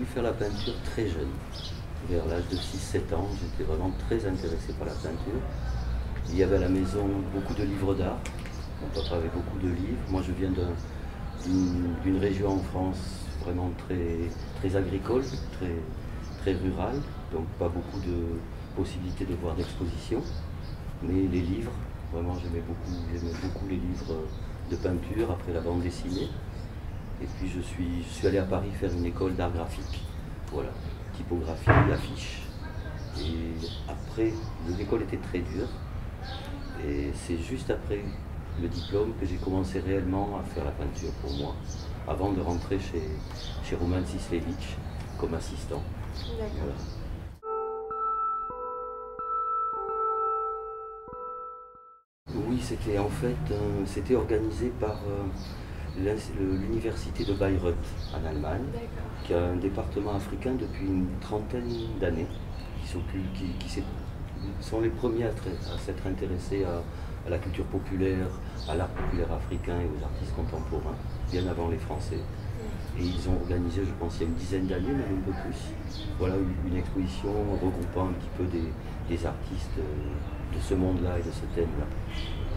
faire la peinture très jeune. Vers l'âge de 6-7 ans, j'étais vraiment très intéressé par la peinture. Il y avait à la maison beaucoup de livres d'art. Mon papa avait beaucoup de livres. Moi, je viens d'une région en France vraiment très agricole, très rurale, donc pas beaucoup de possibilités de voir d'exposition. Mais les livres, vraiment, j'aimais beaucoup les livres de peinture, après la bande dessinée. Et puis je suis allé à Paris faire une école d'art graphique. Voilà, typographie, affiche. Et après, l'école était très dure. Et c'est juste après le diplôme que j'ai commencé réellement à faire la peinture pour moi, avant de rentrer chez Roman Cislewicz comme assistant. Voilà. Oui, c'était organisé par l'université de Bayreuth en Allemagne, qui a un département africain depuis une trentaine d'années, qui sont les premiers à s'être intéressés à la culture populaire, à l'art populaire africain et aux artistes contemporains, bien avant les Français. Et ils ont organisé, je pense, il y a une dizaine d'années, même un peu plus, voilà, une exposition regroupant un petit peu des artistes de ce monde-là et de ce thème-là.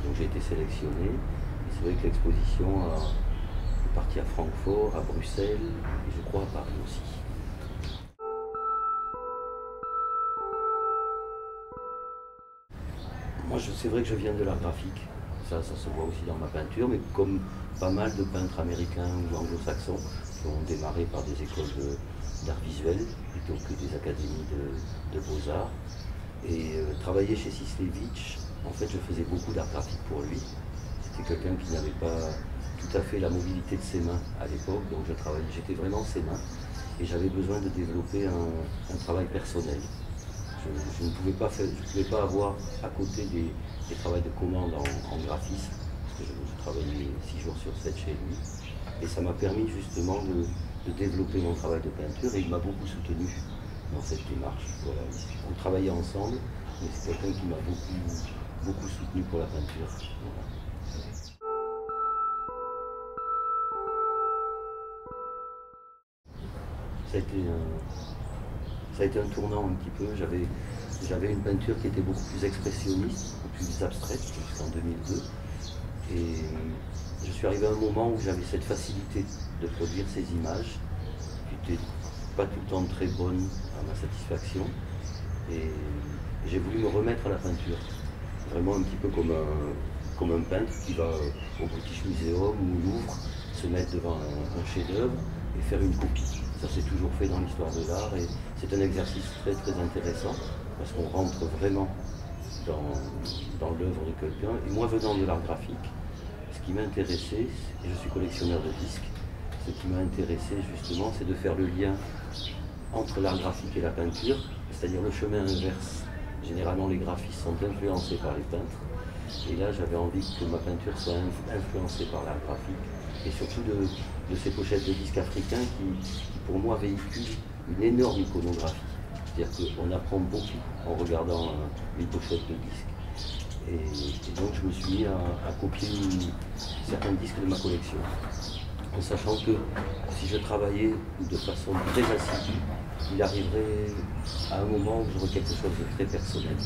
Donc j'ai été sélectionné. Et c'est vrai que l'exposition est partie à Francfort, à Bruxelles et je crois à Paris aussi. Moi, c'est vrai que je viens de l'art graphique. Ça se voit aussi dans ma peinture, mais comme pas mal de peintres américains ou anglo-saxons qui ont démarré par des écoles d'art visuel plutôt que des académies de beaux-arts. Et travailler chez Cislewicz, en fait, je faisais beaucoup d'art graphique pour lui. C'était quelqu'un qui n'avait pas tout à fait la mobilité de ses mains à l'époque, donc j'étais vraiment ses mains et j'avais besoin de développer un travail personnel. Je ne pouvais pas avoir à côté des travaux de commande en graphisme, parce que je travaillais 6 jours sur 7 chez lui. Et ça m'a permis justement de développer mon travail de peinture et il m'a beaucoup soutenu dans cette démarche. Voilà. On travaillait ensemble, mais c'est quelqu'un qui m'a beaucoup soutenu pour la peinture. Voilà. Ça a été un tournant un petit peu. J'avais une peinture qui était beaucoup plus expressionniste, beaucoup plus abstraite, jusqu'en 2002. Et je suis arrivé à un moment où j'avais cette facilité de produire ces images, qui n'étaient pas tout le temps très bonnes à ma satisfaction. Et j'ai voulu me remettre à la peinture. Vraiment un petit peu comme un peintre qui va au British Museum ou au Louvre se mettre devant un chef-d'œuvre et faire une copie. Ça s'est toujours fait dans l'histoire de l'art et c'est un exercice très intéressant parce qu'on rentre vraiment dans l'œuvre de quelqu'un. Et moi venant de l'art graphique, ce qui m'intéressait, et je suis collectionneur de disques, ce qui m'a intéressé justement c'est de faire le lien entre l'art graphique et la peinture, c'est-à-dire le chemin inverse. Généralement les graphistes sont influencés par les peintres et là j'avais envie que ma peinture soit influencée par l'art graphique et surtout de ces pochettes de disques africains qui pour moi véhiculent une énorme iconographie. C'est-à-dire qu'on apprend beaucoup en regardant les pochettes de disques. Et donc je me suis mis à copier certains disques de ma collection, en sachant que si je travaillais de façon très assidue, il arriverait à un moment où j'aurais quelque chose de très personnel.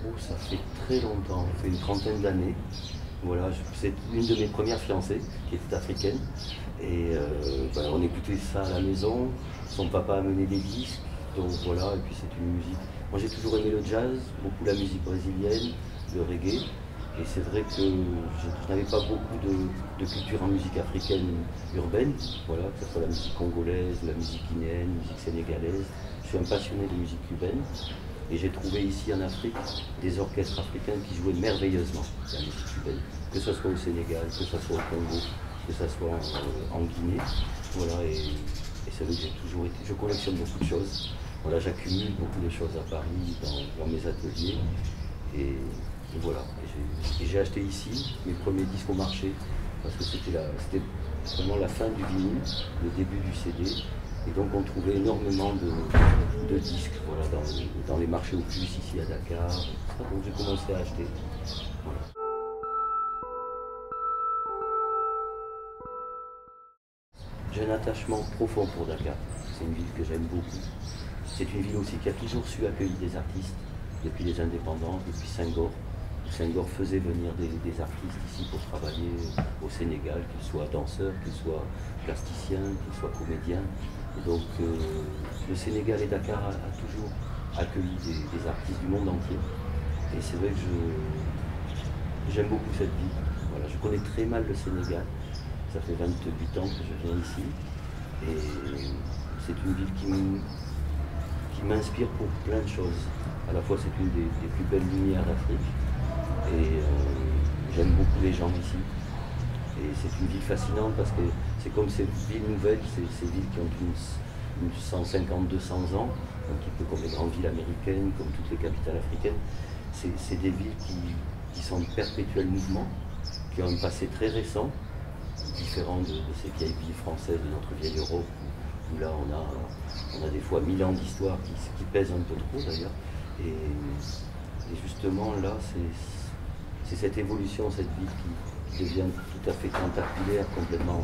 Oh, ça fait très longtemps, ça fait une trentaine d'années. Voilà, c'est une de mes premières fiancées qui était africaine. Et on écoutait ça à la maison. Son papa amenait des disques. Donc voilà, et puis c'est une musique. Moi j'ai toujours aimé le jazz, beaucoup la musique brésilienne, le reggae. Et c'est vrai que je n'avais pas beaucoup de culture en musique africaine urbaine, voilà, que ce soit la musique congolaise, la musique guinéenne, la musique sénégalaise. Je suis un passionné de musique cubaine. Et j'ai trouvé ici en Afrique des orchestres africains qui jouaient merveilleusement la musique cubaine, que ce soit au Sénégal, que ce soit au Congo, que ce soit en Guinée. Voilà, et c'est vrai que j'ai toujours été. Je collectionne beaucoup de choses. Voilà, j'accumule beaucoup de choses à Paris, dans mes ateliers. Et voilà. Et j'ai acheté ici mes premiers disques au marché, parce que c'était vraiment la fin du vinyle, le début du CD. Et donc on trouvait énormément de disques voilà, dans les marchés aux puces ici à Dakar. Donc j'ai commencé à acheter. Voilà. J'ai un attachement profond pour Dakar. C'est une ville que j'aime beaucoup. C'est une ville aussi qui a toujours su accueillir des artistes depuis les indépendances, depuis Senghor. Senghor faisait venir des artistes ici pour travailler au Sénégal, qu'ils soient danseurs, qu'ils soient plasticiens, qu'ils soient comédiens. Et donc le Sénégal et Dakar a toujours accueilli des artistes du monde entier. Et c'est vrai que j'aime beaucoup cette ville. Voilà, je connais très mal le Sénégal. Ça fait 28 ans que je viens ici. Et c'est une ville qui m'inspire pour plein de choses. À la fois, c'est une des plus belles lumières d'Afrique. Et j'aime beaucoup les gens ici. Et c'est une ville fascinante parce que c'est comme ces villes nouvelles, ces villes qui ont une 150-200 ans, un petit peu comme les grandes villes américaines, comme toutes les capitales africaines. C'est des villes qui sont en perpétuel mouvement, qui ont un passé très récent, différent de ces vieilles villes françaises de notre vieille Europe, où là on a des fois 1000 ans d'histoire qui pèsent un peu trop d'ailleurs. Et justement là, c'est cette évolution, cette ville qui devient tout à fait tentaculaire, complètement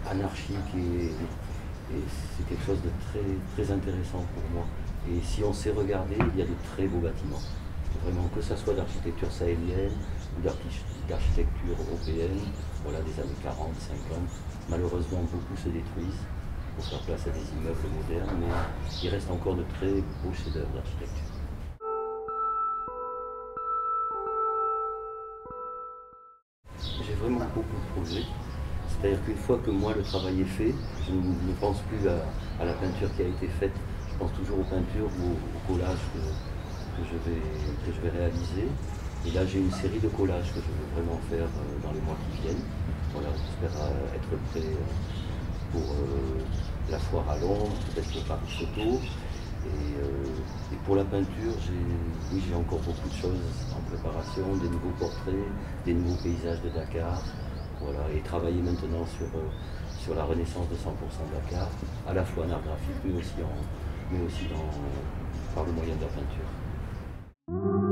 anarchique, et c'est quelque chose de très, très intéressant pour moi. Et si on sait regarder, il y a de très beaux bâtiments. Vraiment, que ce soit d'architecture sahélienne ou d'architecture européenne, voilà, des années 40, 50. Malheureusement, beaucoup se détruisent pour faire place à des immeubles modernes, mais il reste encore de très beaux chefs-d'œuvre d'architecture. J'ai vraiment beaucoup de projets. C'est-à-dire qu'une fois que moi le travail est fait, je ne pense plus à la peinture qui a été faite. Je pense toujours aux peintures ou au collage que je vais réaliser. Et là, j'ai une série de collages que je veux vraiment faire dans les mois qui viennent. Voilà, j'espère être prêt pour la foire à Londres, peut-être le Paris Photo. Et pour la peinture, j'ai encore beaucoup de choses en préparation, des nouveaux portraits, des nouveaux paysages de Dakar. Voilà, et travailler maintenant sur la renaissance de 100% Dakar, à la fois en art graphique, mais aussi par le moyen de la peinture.